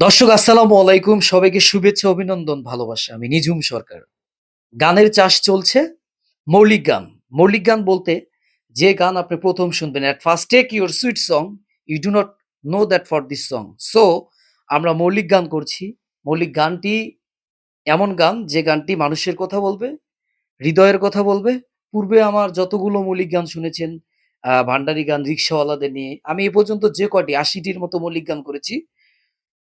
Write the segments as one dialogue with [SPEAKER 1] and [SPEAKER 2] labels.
[SPEAKER 1] দর্শক আসসালামু আলাইকুম, সবাইকে শুভেচ্ছা, অভিনন্দন, ভালোবাসা। আমি নিঝুম সরকার। গানের চাষ চলছে। মৌলিক গান। মৌলিক গান বলতে যে গান আপনি প্রথম শুনবেন, at first take your sweet song, you do not know that for this song. So আমরা মৌলিক গান করছি। মৌলিক গানটি এমন গান যে গানটি মানুষের কথা বলবে, হৃদয়ের কথা বলবে। পূর্বে আমার যতগুলো মৌলিক গান শুনেছেন, ভান্ডারি গান রিক্শাওয়ালাদের নিয়ে, আমি এ পর্যন্ত যে কয়টি ৮০ টির মতো মৌলিক গান করেছি,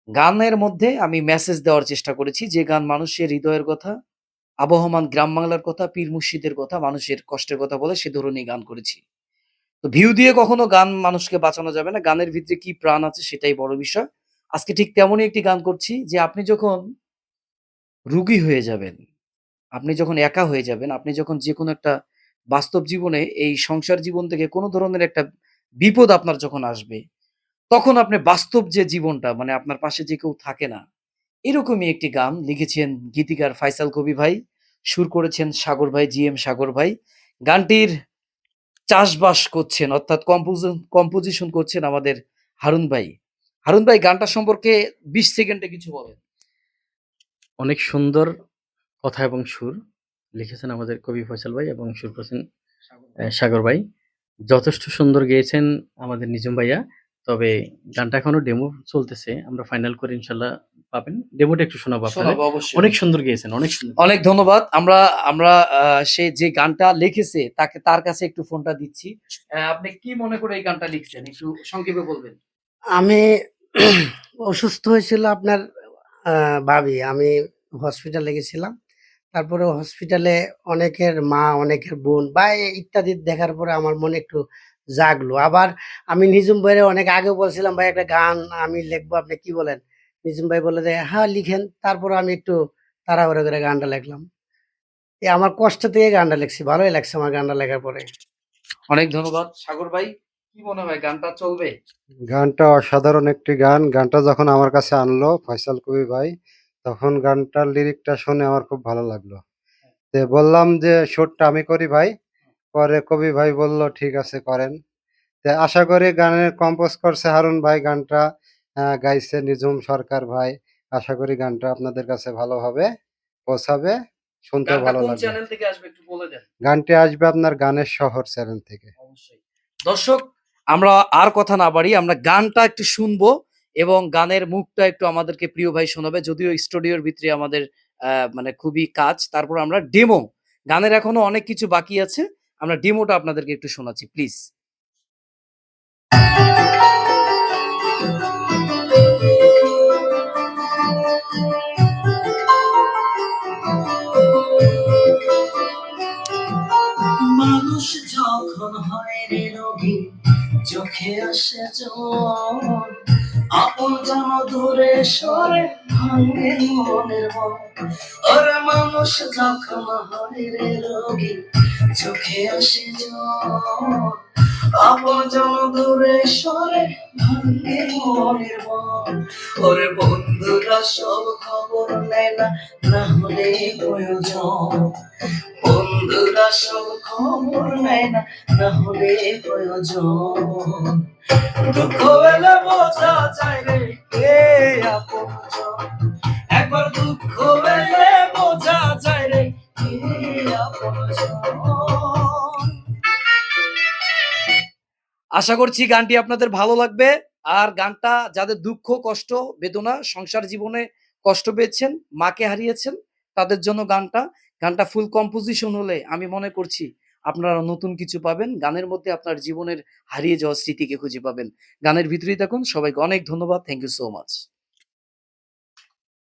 [SPEAKER 1] গানের মধ্যে আমি মেসেজ দেওয়ার চেষ্টা করেছি, যে গান মানুষের হৃদয়ের কথা, আবহমান গ্রাম বাংলার কথা, পীর মুর্শিদের কথা, মানুষের কষ্টের কথা বলে সে ধরনের গান করেছি। তো ভিউ দিয়ে কখনো গান মানুষকে বাঁচানো যাবে না। গানের ভিতরে কি প্রাণ আছে সেটাই বড় বিষয়। আজকে ঠিক তেমনই একটি গান করছি, যে আপনি যখন রুগী হয়ে যাবেন, আপনি যখন একা হয়ে যাবেন, আপনি যখন যেকোনো একটা বাস্তব জীবনে, এই সংসার জীবন থেকে কোনো ধরনের একটা বিপদ আপনার যখন আসবে, তখন আপনি বাস্তব যে জীবনটা, মানে আপনার পাশে যে কেউ থাকে না, এরকমই একটি গান লিখেছেন গীতিকার ফায়সাল কবি ভাই, সুর করেছেন সাগর ভাই, জিএম সাগর ভাই। গানটির চাষবাস করছেন, অর্থাৎ কম্পোজিশন করছেন আমাদের হারুন ভাই। হারুন ভাই, গানটা সম্পর্কে ২০ সেকেন্ডে কিছু বলেন।
[SPEAKER 2] অনেক সুন্দর কথা এবং সুর লিখেছেন আমাদের কবি ফয়সাল ভাই এবং সুর করেছেন সাগর ভাই। যথেষ্ট সুন্দর গেয়েছেন আমাদের নিঝুম ভাইয়া। তবে গানটা এখনো ডেমো চলতেছে, আমরা ফাইনাল করে ইনশাল্লাহ পাবেন। ডেমোটা একটু শোনাবো আপনাদের।
[SPEAKER 1] শোনাবো অবশ্যই।
[SPEAKER 2] অনেক সুন্দর গেয়েছেন, অনেক সুন্দর।
[SPEAKER 1] অনেক ধন্যবাদ। আমরা আমরা সে যে গানটা লিখেছে তার কাছে একটু ফোনটা দিচ্ছি। আপনি কি মনে করে এই গানটা লিখছেন, একটু সংক্ষেপে বলবেন।
[SPEAKER 3] আমি অসুস্থ হয়েছিল আপনার ভাবি। আমি হসপিটালে গেছিলাম। তারপরে হসপিটালে অনেকের মা, অনেকের বোন বা ইত্যাদি দেখার পরে আমার মনে একটু জাগলো। আবার আমি নিঝুম ভাইরে অনেক আগে বলছিলাম, ভাই একটা গান আমি লিখবো, আপনি কি বলেন? নিঝুম ভাই বলে যে, "হ্যাঁ, লিখেন।" তারপরে আমি একটু তাড়াহুড়ো করে গানটা লিখলাম। আমার কষ্ট থেকে গানটা লিখছি। ভালোই লাগছে আমার গানটা লেখার পরে।
[SPEAKER 1] অনেক ধন্যবাদ। সাগর ভাই, কি মনে হয় গানটা চলবে?
[SPEAKER 4] গানটা অসাধারণ একটি গান। গানটা যখন আমার কাছে আনলো ফয়সাল কবি ভাই, তখন গানটার লিরিকটা শুনে আমার খুব ভালো লাগলো। তো বললাম যে সুরটা আমি করি ভাই। পরে কবি ভাই বলল ঠিক আছে করেন। তো আশা করি গানের কম্পোজ করছে হারুন ভাই, গানটা গাইছে নিঝুম সরকার ভাই। আশা করি গানটা আপনাদের কাছে ভালোভাবে পৌঁছাবে, শুনতেও
[SPEAKER 1] গানটা
[SPEAKER 4] ভালো
[SPEAKER 1] কোন
[SPEAKER 4] লাগবে।
[SPEAKER 1] চ্যানেল থেকে আসবে একটু বলে দেন।
[SPEAKER 4] গানটি আসবে আপনার গানের শহর চ্যানেল থেকে।
[SPEAKER 1] অবশ্যই। দর্শক, আমরা আর কথা না বাড়িয়ে আমরা গানটা একটু শুনবো, এবং গানের মুখটা একটু আমাদেরকে প্রিয় ভাই শোনাবে। যদিও স্টুডিওর ভিতরে আমাদের মানে খুবই কাজ। তারপর আমরা ডেমো, গানের এখনো অনেক কিছু বাকি আছে। আমরা ডেমোটা আপনাদেরকে একটু শোনাচ্ছি প্লিজ।
[SPEAKER 5] মানুষ যখন হয় রে রোগী, চোখে আসে জল, আপন জন দূরে সরে ভাঙে মনের মন। ওরে মানুষ যখন হয় রে রোগী, চোখে আসে জল, আপন জন দূরে সরে ভাঙে মনের মন। ওরে বন্ধুরা সব খবর নেয় না, না হলে প্রয়োজন। বন্ধুরা সব খবর নেয় না, না হলে প্রয়োজন। দুঃখ এলে বোঝা যায় রে কে আপনজন। একবার দুঃখ এলে বোঝা যায় রে কে আপনজন।
[SPEAKER 1] আশা করছি গানটি আপনাদের ভালো লাগবে। আর গানটা যাদের দুঃখ, কষ্ট, বেদনা, সংসার জীবনে কষ্ট পেয়েছেন, মাকে হারিয়েছেন, তাদের জন্য গানটা। গানটা ফুল কম্পোজিশন হলে আমি মনে করছি আপনারা নতুন কিছু পাবেন। গানের মধ্যে আপনার জীবনের হারিয়ে যাওয়া স্মৃতিকে খুঁজে পাবেন। গানের ভিতরেই থাকুন। সবাইকে অনেক ধন্যবাদ। Thank you so much.